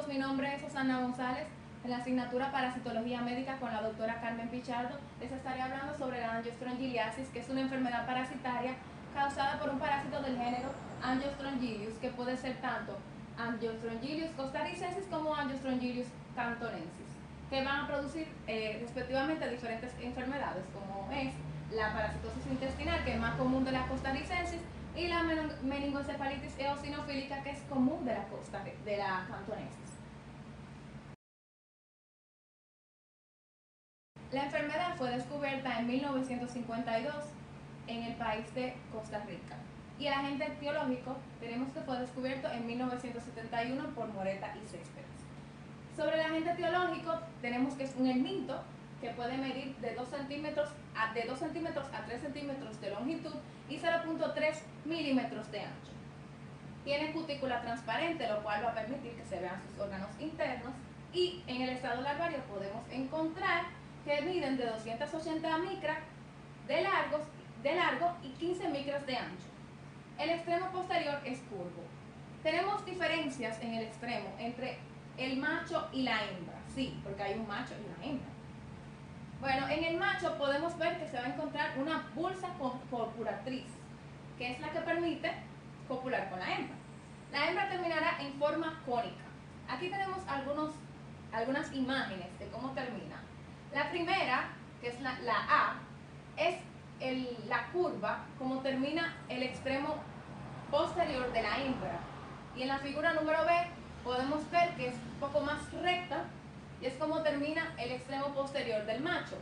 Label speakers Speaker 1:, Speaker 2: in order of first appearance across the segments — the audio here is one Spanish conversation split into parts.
Speaker 1: Mi nombre es Susana González, en la asignatura Parasitología Médica con la doctora Carmen Pichardo. Les estaré hablando sobre la Angiostrongyliasis, que es una enfermedad parasitaria causada por un parásito del género Angiostrongylius, que puede ser tanto Angiostrongylius costarricensis como Angiostrongylius cantonensis, que van a producir respectivamente diferentes enfermedades, como es la parasitosis intestinal, que es más común de la costarricensis, y la meningoencefalitis eosinofílica, que es común de la cantonensis. La enfermedad fue descubierta en 1952 en el país de Costa Rica, y el agente etiológico tenemos que fue descubierto en 1971 por Moreta y Céspedes. Sobre el agente etiológico tenemos que es un helminto que puede medir de 2 centímetros a 3 centímetros de longitud y 0.3 milímetros de ancho. Tiene cutícula transparente, lo cual va a permitir que se vean sus órganos internos, y en el estado larvario podemos encontrar que miden de 280 micras de largo y 15 micras de ancho. El extremo posterior es curvo. Tenemos diferencias en el extremo entre el macho y la hembra, sí, porque hay un macho y una hembra. Bueno, en el macho podemos ver que se va a encontrar una bulsa copulatriz, que es la que permite copular con la hembra. La hembra terminará en forma cónica. Aquí tenemos algunas imágenes de cómo termina. La primera, que es la A, es la curva, como termina el extremo posterior de la hembra. Y en la figura número B podemos ver que es un poco más recta y es como termina el extremo posterior del macho.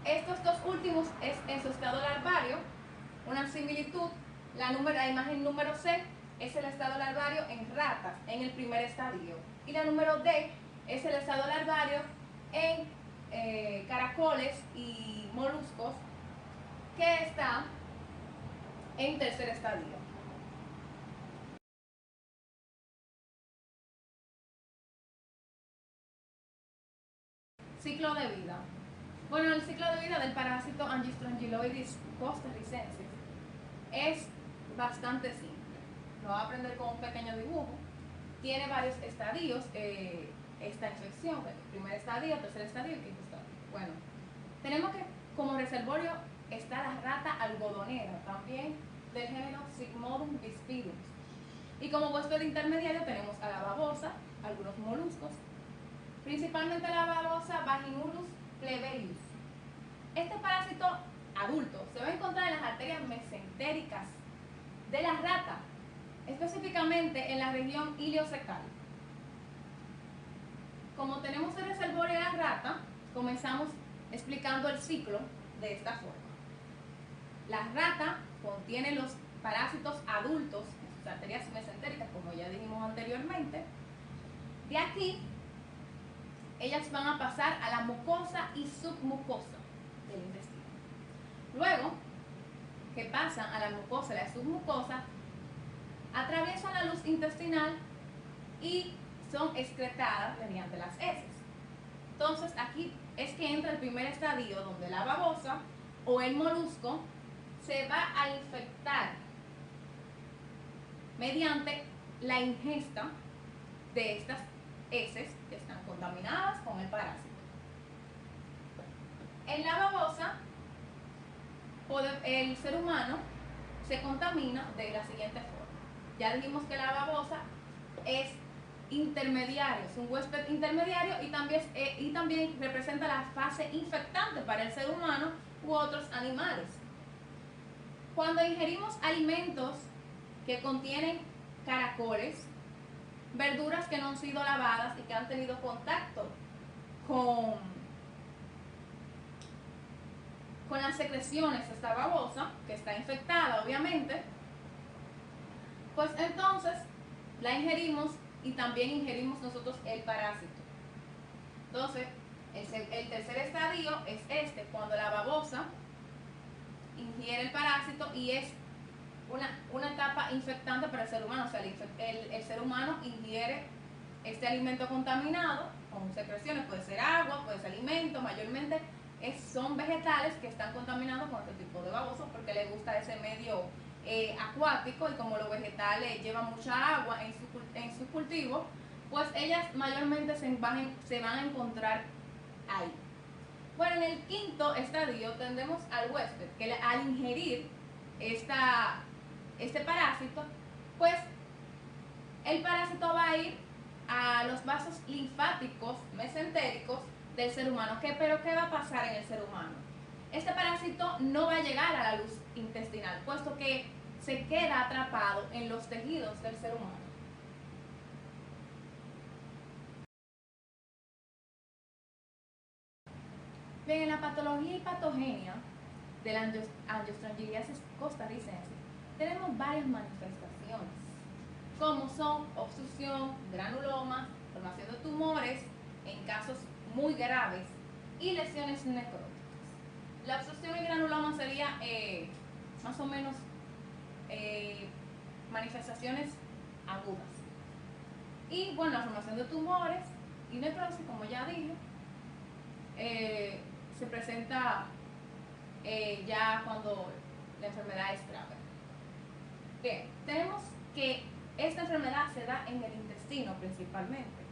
Speaker 1: Estos dos últimos es en su estado larvario, una similitud. La imagen número C es el estado larvario en ratas, en el primer estadio. Y la número D es el estado larvario en caracoles y moluscos, que está en tercer estadio. Ciclo de vida. Bueno, el ciclo de vida del parásito Angiostrongyloides costarricensis es bastante simple. Lo va a aprender con un pequeño dibujo. Tiene varios estadios esta infección: primer estadio, tercer estadio y quinto estadio. Bueno, tenemos que como reservorio está la rata algodonera, también del género Sigmodum bispidum. Y como huésped intermediario tenemos a la babosa, algunos moluscos, principalmente la babosa Vaginurus plebeius. Este parásito adulto se va a encontrar en las arterias mesentéricas de la rata, específicamente en la región iliocecal. Como tenemos el reservorio de la rata, comenzamos explicando el ciclo de esta forma. La rata contiene los parásitos adultos en sus arterias mesentéricas, como ya dijimos anteriormente. De aquí, ellas van a pasar a la mucosa y submucosa del intestino. Luego, que pasan a la mucosa y la submucosa, atraviesan la luz intestinal y son excretadas mediante las heces. Entonces, aquí es que entra el primer estadio, donde la babosa o el molusco se va a infectar mediante la ingesta de estas heces que están contaminadas con el parásito. En la babosa, el ser humano se contamina de la siguiente forma. Ya dijimos que la babosa es intermediario, es un huésped intermediario y también representa la fase infectante para el ser humano u otros animales. Cuando ingerimos alimentos que contienen caracoles, verduras que no han sido lavadas y que han tenido contacto con las secreciones de esta babosa, que está infectada obviamente, pues entonces la ingerimos y también ingerimos nosotros el parásito. Entonces, el tercer estadio es cuando la babosa ingiere el parásito y es una etapa infectante para el ser humano. O sea, el ser humano ingiere este alimento contaminado con secreciones, puede ser agua, puede ser alimento, mayormente son vegetales que están contaminados con este tipo de babosa porque les gusta ese medio acuático, y como los vegetales llevan mucha agua en su cultivo, pues ellas mayormente se van a encontrar ahí. Bueno, en el quinto estadio tendremos al huésped, que al ingerir este parásito, pues el parásito va a ir a los vasos linfáticos mesentéricos del ser humano. ¿Pero qué va a pasar en el ser humano? Este parásito no va a llegar a la luz intestinal, puesto que se queda atrapado en los tejidos del ser humano. Bien, en la patología y patogenia de la angiostringiliasis costarricensis tenemos varias manifestaciones, como son obstrucción, granulomas, formación de tumores en casos muy graves y lesiones necróticas. La obstrucción y granuloma sería más o menos manifestaciones agudas. Y bueno, la formación de tumores y necrosis, como ya dije, se presenta ya cuando la enfermedad es grave. Bien, tenemos que esta enfermedad se da en el intestino principalmente,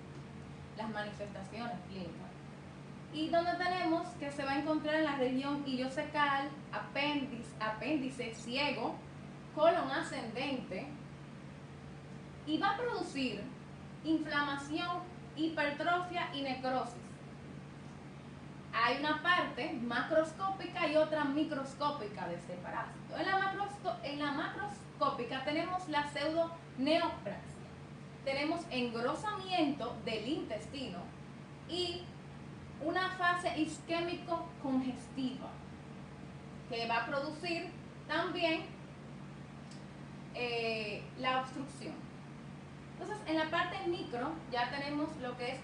Speaker 1: las manifestaciones clínicas. Y donde tenemos que se va a encontrar en la región ileocecal, apéndice ciego, colon ascendente, y va a producir inflamación, hipertrofia y necrosis. Hay una parte macroscópica y otra microscópica de este parásito. En la macroscópica tenemos la pseudoneoplasia. Tenemos engrosamiento del intestino y una fase isquémico-congestiva que va a producir también la obstrucción. Entonces, en la parte micro ya tenemos lo que es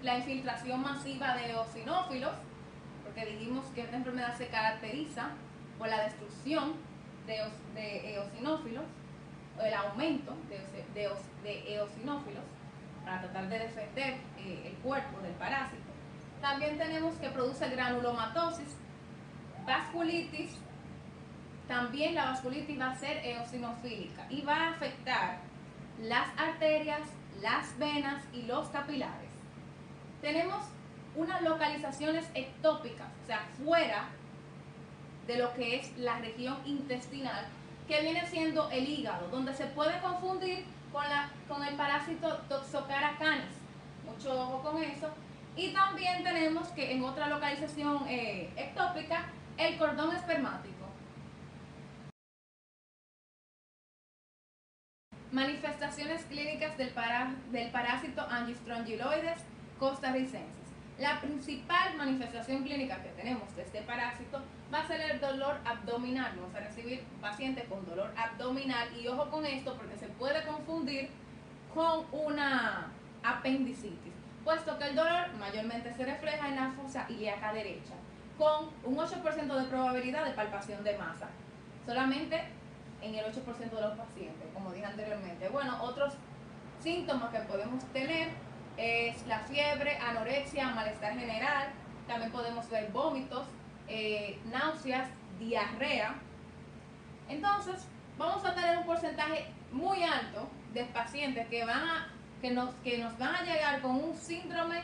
Speaker 1: la infiltración masiva de eosinófilos, porque dijimos que esta enfermedad se caracteriza por la destrucción de eosinófilos, o el aumento de eosinófilos, para tratar de defender el cuerpo del parásito. También tenemos que produce granulomatosis, vasculitis. También la vasculitis va a ser eosinofílica y va a afectar las arterias, las venas y los capilares. Tenemos unas localizaciones ectópicas, o sea, fuera de lo que es la región intestinal, que viene siendo el hígado, donde se puede confundir con el parásito Toxocara canis. Mucho ojo con eso. Y también tenemos que en otra localización ectópica, el cordón espermático. Manifestaciones clínicas del parásito Angistrongyloides costarricensis. La principal manifestación clínica que tenemos de este parásito va a ser el dolor abdominal. Vamos a recibir pacientes con dolor abdominal, y ojo con esto porque se puede confundir con una apendicitis, puesto que el dolor mayormente se refleja en la fosa ilíaca derecha, con un 8% de probabilidad de palpación de masa, solamente en el 8% de los pacientes, como dije anteriormente. Bueno, otros síntomas que podemos tener es la fiebre, anorexia, malestar general. También podemos ver vómitos, náuseas, diarrea. Entonces, vamos a tener un porcentaje muy alto de pacientes que nos van a llegar con un síndrome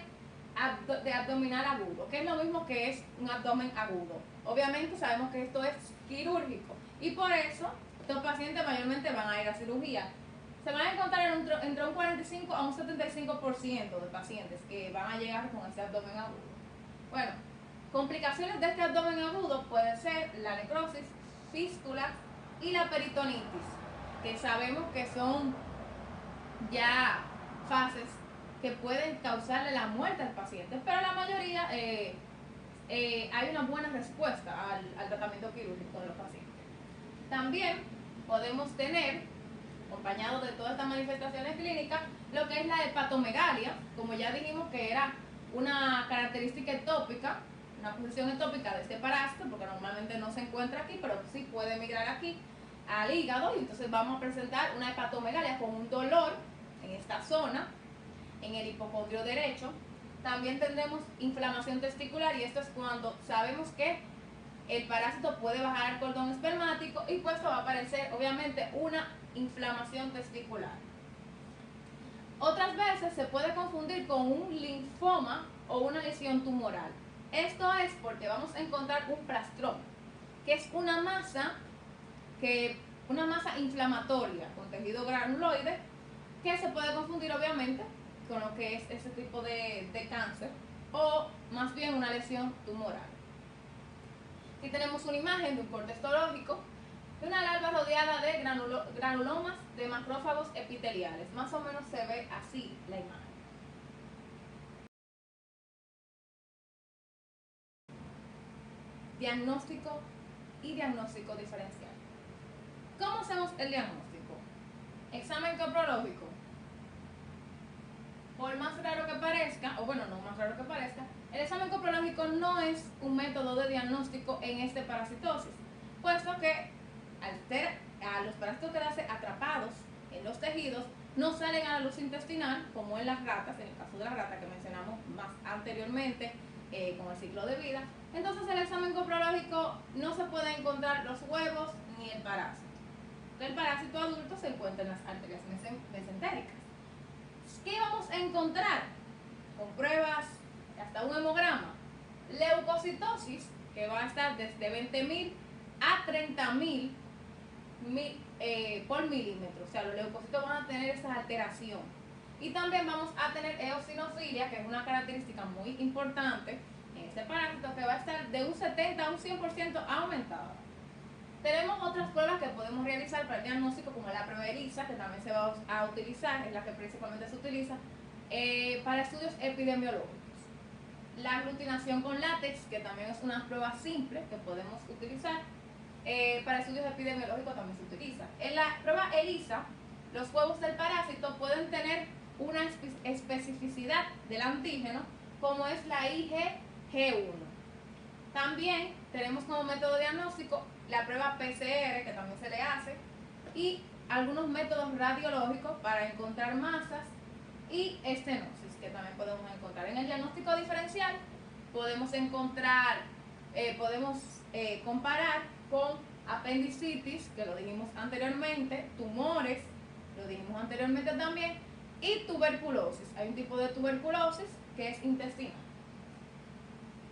Speaker 1: de abdominal agudo, que es lo mismo que es un abdomen agudo. Obviamente sabemos que esto es quirúrgico, y por eso estos pacientes mayormente van a ir a cirugía. Se van a encontrar entre un 45 a un 75% de pacientes que van a llegar con este abdomen agudo. Bueno, complicaciones de este abdomen agudo puede ser la necrosis, fístula y la peritonitis, que sabemos que son ya fases que pueden causarle la muerte al paciente, pero la mayoría hay una buena respuesta al tratamiento quirúrgico de los pacientes. También podemos tener, acompañado de todas estas manifestaciones clínicas, lo que es la hepatomegalia, como ya dijimos que era una característica ectópica, una posición ectópica de este parásito, porque normalmente no se encuentra aquí, pero sí puede migrar aquí al hígado, y entonces vamos a presentar una hepatomegalia con un dolor en esta zona, en el hipocondrio derecho. También tendremos inflamación testicular, y esto es cuando sabemos que el parásito puede bajar al cordón espermático, y pues va a aparecer obviamente una inflamación testicular. Otras veces se puede confundir con un linfoma o una lesión tumoral. Esto es porque vamos a encontrar un plastroma, que es una masa inflamatoria con tejido granuloide, que se puede confundir obviamente con lo que es ese tipo de cáncer, o más bien una lesión tumoral. Aquí tenemos una imagen de un corte histológico de una larva rodeada de granulomas de macrófagos epiteliales. Más o menos se ve así la imagen. Diagnóstico y diagnóstico diferencial. ¿Cómo hacemos el diagnóstico? Examen coprológico. Por más raro que parezca, o bueno, no más raro que parezca, el examen coprológico no es un método de diagnóstico en este parasitosis, puesto que a los parásitos quedarse atrapados en los tejidos, no salen a la luz intestinal, como en las ratas, en el caso de la rata que mencionamos más anteriormente, con el ciclo de vida. Entonces el examen coprológico no se puede encontrar los huevos ni el parásito. El parásito adulto se encuentra en las arterias mesentéricas. ¿Qué vamos a encontrar? Con pruebas, hasta un hemograma. Leucocitosis, que va a estar desde 20.000 a 30.000 por milímetro. O sea, los leucocitos van a tener esa alteración. Y también vamos a tener eosinofilia, que es una característica muy importante en este parásito, que va a estar de un 70 a un 100% aumentada. Tenemos otras pruebas que podemos realizar para el diagnóstico, como la prueba ELISA, que también se va a utilizar, es la que principalmente se utiliza para estudios epidemiológicos. La aglutinación con látex, que también es una prueba simple que podemos utilizar para estudios epidemiológicos, también se utiliza. En la prueba ELISA, los huevos del parásito pueden tener una especificidad del antígeno, como es la IgG1. También tenemos como método diagnóstico la prueba PCR, que también se le hace, y algunos métodos radiológicos para encontrar masas y estenosis, que también podemos encontrar. En el diagnóstico diferencial podemos comparar con apendicitis, que lo dijimos anteriormente, tumores, lo dijimos anteriormente también, y tuberculosis. Hay un tipo de tuberculosis que es intestinal.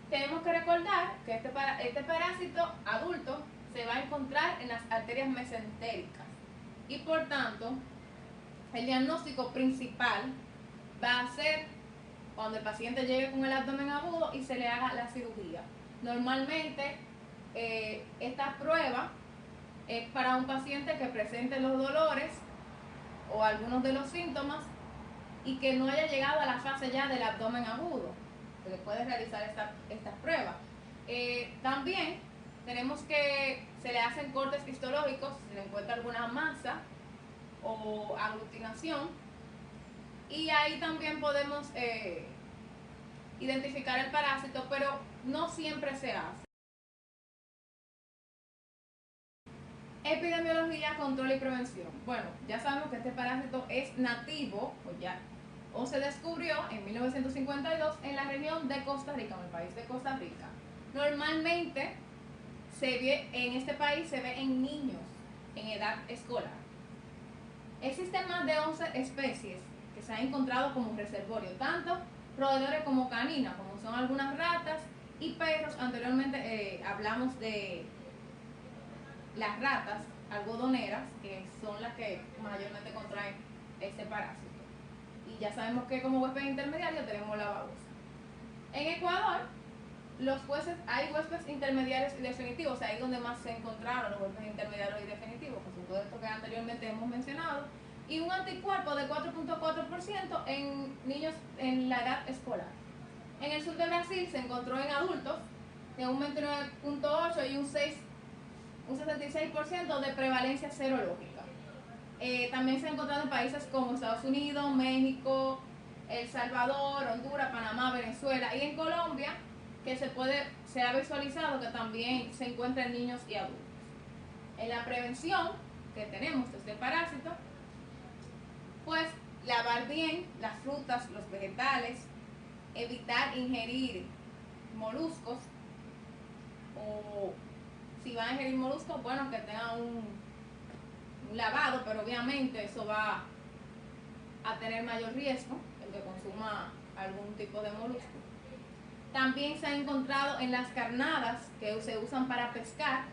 Speaker 1: Tenemos que recordar que este parásito adulto se va a encontrar en las arterias mesentéricas y por tanto el diagnóstico principal va a ser cuando el paciente llegue con el abdomen agudo y se le haga la cirugía. Normalmente esta prueba es para un paciente que presente los dolores o algunos de los síntomas y que no haya llegado a la fase ya del abdomen agudo. Se le puede realizar esta prueba. También tenemos que se le hacen cortes histológicos si se le encuentra alguna masa o aglutinación, y ahí también podemos identificar el parásito, pero no siempre se hace. Epidemiología, control y prevención. Bueno, ya sabemos que este parásito es nativo, o se descubrió en 1952 en la región de Costa Rica, en el país de Costa Rica. Normalmente en este país se ve en niños en edad escolar. Existen más de 11 especies que se han encontrado como reservorio, tanto roedores como caninas, como son algunas ratas y perros. Anteriormente hablamos de las ratas algodoneras, que son las que mayormente contraen este parásito. Y ya sabemos que como huésped intermediario tenemos la babosa. En Ecuador, hay huéspedes intermediarios y definitivos, ahí donde más se encontraron los huéspedes intermediarios y definitivos, que son todo esto que anteriormente hemos mencionado, y un anticuerpo de 4.4% en niños en la edad escolar. En el sur de Brasil se encontró en adultos de un 29.8 y un 66% de prevalencia serológica. También se ha encontrado en países como Estados Unidos, México, El Salvador, Honduras, Panamá, Venezuela y en Colombia, que se ha visualizado que también se encuentra en niños y adultos. En la prevención que tenemos de este parásito, pues lavar bien las frutas, los vegetales, evitar ingerir moluscos, o si van a ingerir moluscos, bueno, que tengan un lavado, pero obviamente eso va a tener mayor riesgo, el que consuma algún tipo de molusco. También se ha encontrado en las carnadas que se usan para pescar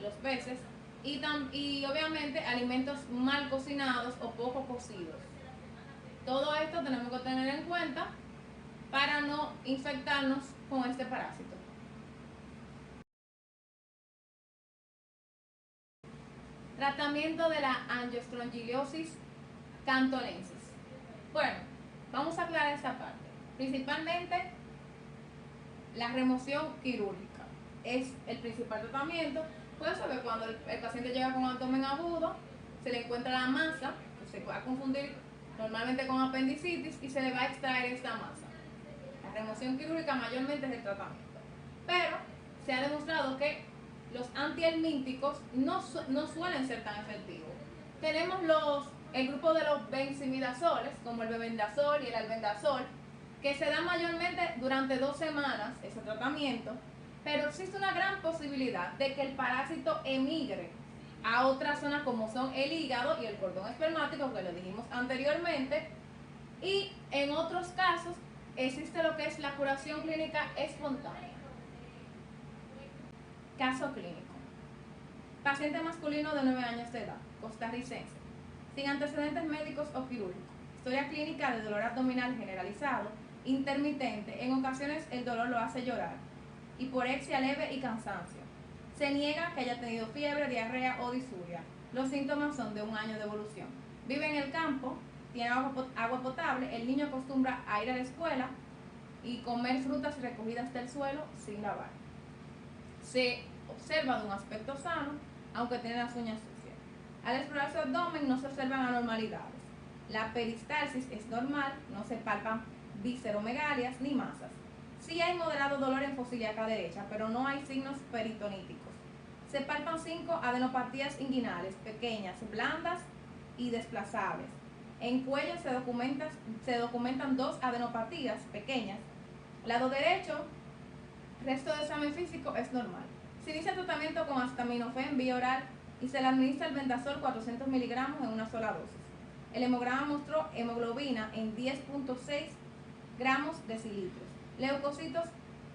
Speaker 1: los peces y obviamente alimentos mal cocinados o poco cocidos. Todo esto tenemos que tener en cuenta para no infectarnos con este parásito. Tratamiento de la Angiostrongylosis cantonensis. Bueno, vamos a aclarar esta parte. Principalmente, la remoción quirúrgica es el principal tratamiento. Puede ser que cuando el paciente llega con abdomen agudo, se le encuentra la masa, que se puede confundir normalmente con apendicitis, y se le va a extraer esta masa. La remoción quirúrgica mayormente es el tratamiento. Pero se ha demostrado que los antihelmínticos no suelen ser tan efectivos. Tenemos el grupo de los benzimidazoles, como el bebendazol y el albendazol, que se dan mayormente durante 2 semanas, ese tratamiento, pero existe una gran posibilidad de que el parásito emigre a otras zonas como son el hígado y el cordón espermático, que lo dijimos anteriormente, y en otros casos existe lo que es la curación clínica espontánea. Caso clínico. Paciente masculino de 9 años de edad, costarricense, sin antecedentes médicos o quirúrgicos. Historia clínica de dolor abdominal generalizado, intermitente, en ocasiones el dolor lo hace llorar, hiporexia leve y cansancio. Se niega que haya tenido fiebre, diarrea o disuria. Los síntomas son de 1 año de evolución. Vive en el campo, tiene agua potable, el niño acostumbra a ir a la escuela y comer frutas recogidas del suelo sin lavar. Se observa de un aspecto sano, aunque tiene las uñas sucias. Al explorar su abdomen no se observan anormalidades. La peristalsis es normal, no se palpan visceromegalias ni masas. Sí hay moderado dolor en fosa ilíaca derecha, pero no hay signos peritoníticos. Se palpan 5 adenopatías inguinales, pequeñas, blandas y desplazables. En cuello se documentan 2 adenopatías pequeñas. Lado derecho, resto de examen físico es normal. Se inicia el tratamiento con acetaminofén vía oral y se le administra el bendazol 400 miligramos en una sola dosis. El hemograma mostró hemoglobina en 10.6 gramos decilitros. Leucocitos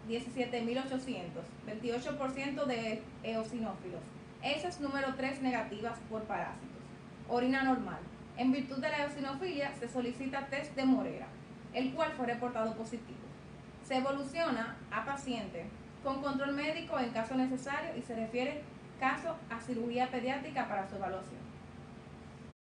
Speaker 1: 17.800, 28% de eosinófilos. Heces número 3 negativas por parásitos. Orina normal. En virtud de la eosinofilia se solicita test de Morera, el cual fue reportado positivo. Se evoluciona a paciente con control médico en caso necesario y se refiere caso a cirugía pediátrica para su evaluación.